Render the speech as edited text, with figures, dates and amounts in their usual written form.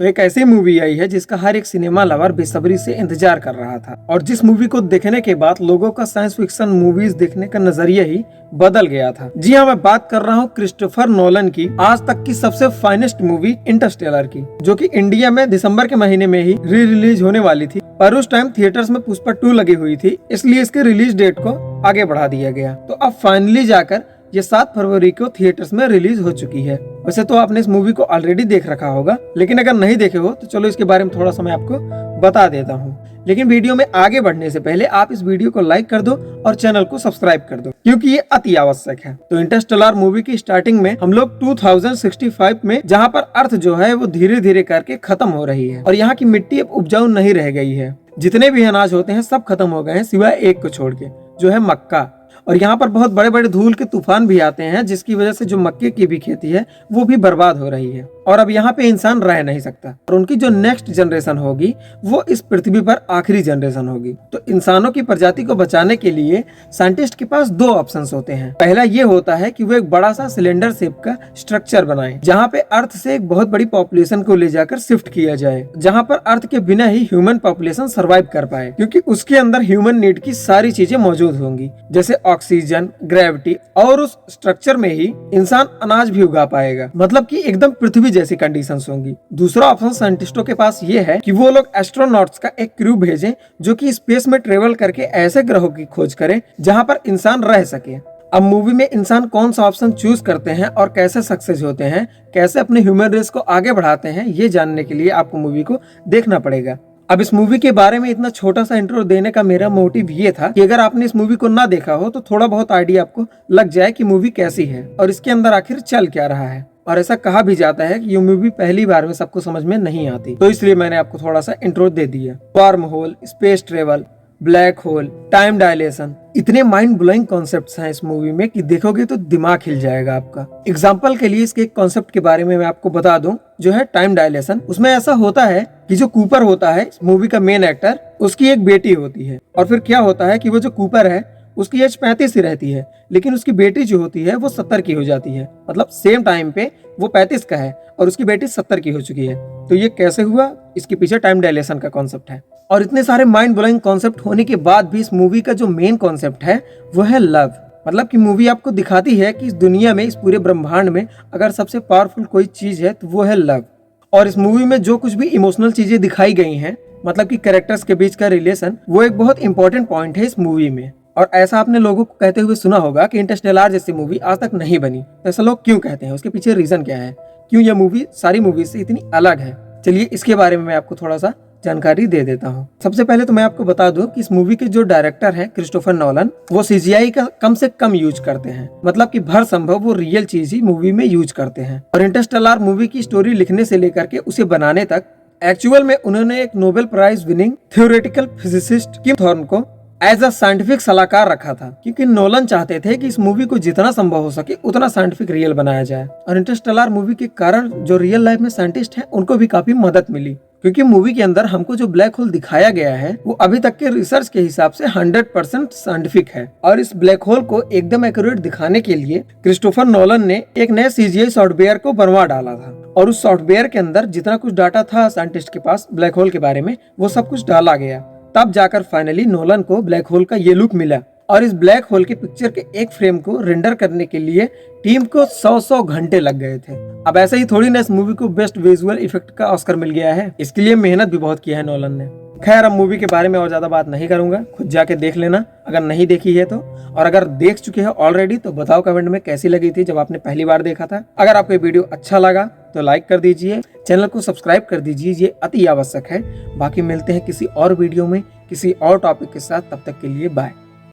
तो एक ऐसी मूवी आई है जिसका हर एक सिनेमा लवर बेसब्री से इंतजार कर रहा था और जिस मूवी को देखने के बाद लोगों का साइंस फिक्शन मूवीज देखने का नजरिया ही बदल गया था। जी हाँ, मैं बात कर रहा हूँ क्रिस्टोफर नोलन की आज तक की सबसे फाइनेस्ट मूवी इंटरस्टेलर की, जो कि इंडिया में दिसंबर के महीने में ही री रिलीज होने वाली थी, पर उस टाइम थिएटर्स में पुष्पा 2 लगी हुई थी, इसलिए इसके रिलीज डेट को आगे बढ़ा दिया गया। तो अब फाइनली जाकर ये 7 फरवरी को थिएटर्स में रिलीज हो चुकी है। वैसे तो आपने इस मूवी को ऑलरेडी देख रखा होगा, लेकिन अगर नहीं देखे हो तो चलो इसके बारे में थोड़ा सा मैं आपको बता देता हूँ। लेकिन वीडियो में आगे बढ़ने से पहले आप इस वीडियो को लाइक कर दो और चैनल को सब्सक्राइब कर दो, क्योंकि ये अति आवश्यक है। तो इंटरस्टेलर मूवी की स्टार्टिंग में हम लोग 2065 में, जहाँ पर अर्थ जो है वो धीरे धीरे करके खत्म हो रही है और यहाँ की मिट्टी अब उपजाऊ नहीं रह गई है। जितने भी अनाज होते हैं सब खत्म हो गए हैं, सिवाय एक को छोड़ के, जो है मक्का। और यहाँ पर बहुत बड़े बड़े धूल के तूफान भी आते हैं, जिसकी वजह से जो मक्के की भी खेती है वो भी बर्बाद हो रही है और अब यहाँ पे इंसान रह नहीं सकता। और उनकी जो नेक्स्ट जनरेशन होगी वो इस पृथ्वी पर आखिरी जनरेशन होगी। तो इंसानों की प्रजाति को बचाने के लिए साइंटिस्ट के पास 2 ऑप्शंस होते हैं। पहला ये होता है कि वो एक बड़ा सा सिलेंडर शेप का स्ट्रक्चर बनाए, जहाँ पे अर्थ से एक बहुत बड़ी पॉपुलेशन को ले जाकर शिफ्ट किया जाए, जहाँ पर अर्थ के बिना ही ह्यूमन पॉपुलेशन सर्वाइव कर पाए, क्योंकि उसके अंदर ह्यूमन नीड की सारी चीजें मौजूद होंगी, जैसे ऑक्सीजन, ग्रेविटी, और उस स्ट्रक्चर में ही इंसान अनाज भी उगा पाएगा। मतलब कि एकदम पृथ्वी जैसी कंडीशंस होंगी। दूसरा ऑप्शन साइंटिस्टों के पास ये है कि वो लोग एस्ट्रोनॉट्स का एक क्रू भेजें, जो कि स्पेस में ट्रेवल करके ऐसे ग्रहों की खोज करें जहां पर इंसान रह सके। अब मूवी में इंसान कौन सा ऑप्शन चूज करते हैं और कैसे सक्सेस होते हैं, कैसे अपने ह्यूमन रेस को आगे बढ़ाते हैं, ये जानने के लिए आपको मूवी को देखना पड़ेगा। अब इस मूवी के बारे में इतना छोटा सा इंट्रो देने का मेरा मोटिव ये था कि अगर आपने इस मूवी को ना देखा हो तो थोड़ा बहुत आइडिया आपको लग जाए कि मूवी कैसी है और इसके अंदर आखिर चल क्या रहा है। और ऐसा कहा भी जाता है कि ये मूवी पहली बार में सबको समझ में नहीं आती, तो इसलिए मैंने आपको थोड़ा सा इंट्रो दे दिया। Wormhole, space travel, black hole, time dilation, इतने माइंड ब्लोइंग कॉन्सेप्ट्स हैं इस मूवी में कि देखोगे तो दिमाग हिल जाएगा आपका। एग्जांपल के लिए इसके एक कॉन्सेप्ट के बारे में मैं आपको बता दूं, जो है टाइम डायलेशन। उसमें ऐसा होता है कि जो कूपर होता है इस मूवी का मेन एक्टर, उसकी एक बेटी होती है और फिर क्या होता है कि वो जो कूपर है उसकी एज 35 ही रहती है, लेकिन उसकी बेटी जो होती है वो 70 की हो जाती है। मतलब सेम टाइम पे वो 35 का है और उसकी बेटी 70 की हो चुकी है। तो ये कैसे हुआ? इसके पीछे टाइम डायलेशन का कॉन्सेप्ट है। और इतने सारे माइंड ब्लोइंग कॉन्सेप्ट होने के बाद भी इस मूवी का जो मेन कॉन्सेप्ट है वो है लव। मतलब कि मूवी आपको दिखाती है कि इस दुनिया में, इस पूरे ब्रह्मांड में अगर सबसे पावरफुल कोई चीज है तो वो है लव। और इस मूवी में जो कुछ भी इमोशनल चीजें दिखाई गई हैं, मतलब कि कैरेक्टर्स के बीच का रिलेशन, वो एक बहुत इंपॉर्टेंट पॉइंट है इस मूवी में। और ऐसा आपने लोगों को कहते हुए सुना होगा कि इंटरस्टेलर जैसी मूवी आज तक नहीं बनी। तो ऐसा लोग क्यों कहते हैं? उसके पीछे रीजन क्या है? क्यों यह मूवी सारी मूवी से इतनी अलग है? चलिए इसके बारे में मैं आपको थोड़ा सा जानकारी दे देता हूँ। सबसे पहले तो मैं आपको बता दूं कि इस मूवी के जो डायरेक्टर हैं क्रिस्टोफर नोलन, वो CGI का कम से कम यूज करते हैं। मतलब कि भर संभव वो रियल चीज ही मूवी में यूज करते हैं। और इंटरस्टेलर मूवी की स्टोरी लिखने से लेकर के उसे बनाने तक एक्चुअल में उन्होंने एक Nobel prize winning theoretical physicist Kip Thorne को एज अ साइंटिफिक सलाहकार रखा था, क्योंकि नोलन चाहते थे कि इस मूवी को जितना संभव हो सके उतना साइंटिफिक रियल बनाया जाए। और इंटरस्टेलर मूवी के कारण जो रियल लाइफ में साइंटिस्ट हैं उनको भी काफी मदद मिली, क्योंकि मूवी के अंदर हमको जो ब्लैक होल दिखाया गया है वो अभी तक के रिसर्च के हिसाब से 100% साइंटिफिक है। और इस ब्लैक होल को एकदम एक्यूरेट दिखाने के लिए क्रिस्टोफर नोलन ने एक नए CGI सॉफ्टवेयर को बनवा डाला था। और उस सॉफ्टवेयर के अंदर जितना कुछ डाटा था साइंटिस्ट के पास ब्लैक होल के बारे में, वो सब कुछ डाला गया। तब जाकर फाइनली नोलन को ब्लैक होल का ये लुक मिला। और इस ब्लैक होल के पिक्चर के एक फ्रेम को रेंडर करने के लिए टीम को 100 घंटे लग गए थे। अब ऐसे ही थोड़ी ना इस मूवी को बेस्ट विजुअल इफेक्ट का ऑस्कर मिल गया है, इसके लिए मेहनत भी बहुत किया है नोलन ने। खैर, अब मूवी के बारे में और ज्यादा बात नहीं करूंगा, खुद जाके देख लेना अगर नहीं देखी है तो। और अगर देख चुके हो ऑलरेडी तो बताओ कमेंट में कैसी लगी थी जब आपने पहली बार देखा था। अगर आपको ये वीडियो अच्छा लगा तो लाइक कर दीजिए, चैनल को सब्सक्राइब कर दीजिए, ये अति आवश्यक है। बाकी मिलते हैं किसी और वीडियो में किसी और टॉपिक के साथ, तब तक के लिए बाय।